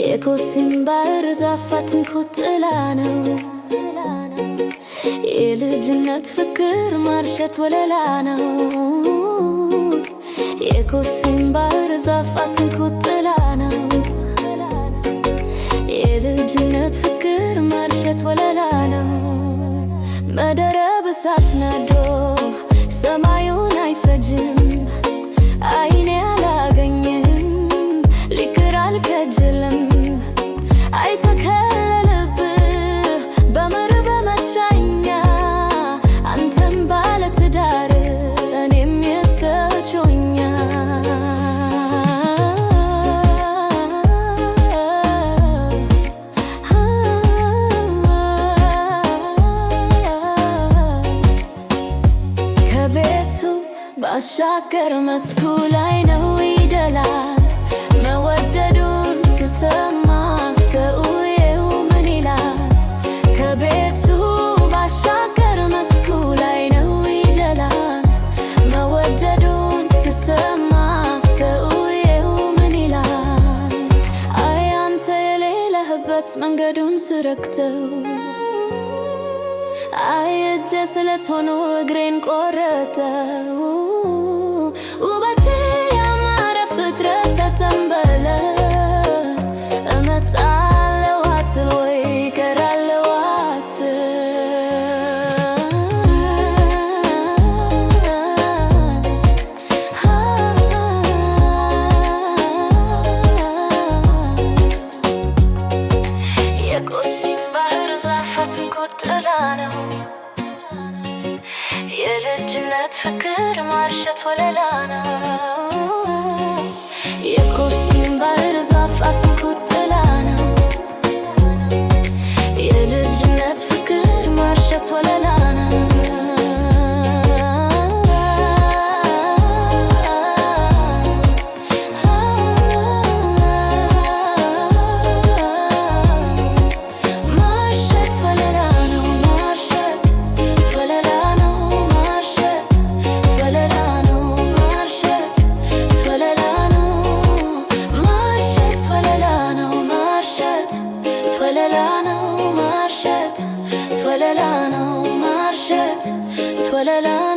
የኮሲምባር ዛፋትን ኩጥላ ነው የልጅነት ፍቅር ማርሸት ወለላ ነው የኮሲምባር ዛፋትን ኩጥላ ነው የልጅነት ፍቅር ማርሸት ወለላ ነው መደረብ እሳት ነዶ ሰማዩን አይፈጅም አይኔ አላገኝም ሊክር አልከጅልም አይተከለልብ በምር በመቻኛ አንተም ባለትዳር እኔም የሰቾኛ ከቤቱ ባሻገር መስኩ ላይ ነው ይደላል መወደዱን ስሰማ ሰውየው ምን ይላል ከቤቱ ባሻገር መስኩ ላይ ነው ይደላል መወደዱን ስሰማ ሰውየው ምን ይላል አይ አንተ የሌለህበት መንገዱን ስረግተው አይ እጄ ስለት ሆኖ እግሬን ቆረጠው ውበቴ ያማረ ፍጥረት ተተንበለ እመጣለሁ አትል ወይ እቀራለሁ አትል የኮሲምባር ዛፋትን ኩጥላ ነው የልጅነት ፍቅር ማርሸት ወለላ ነው የኮሲምባር ዛፋትን ኩጥላ ነው የልጅነት ፍቅር ማርሸት ወለላ ነው Twelelano marshet, twelelano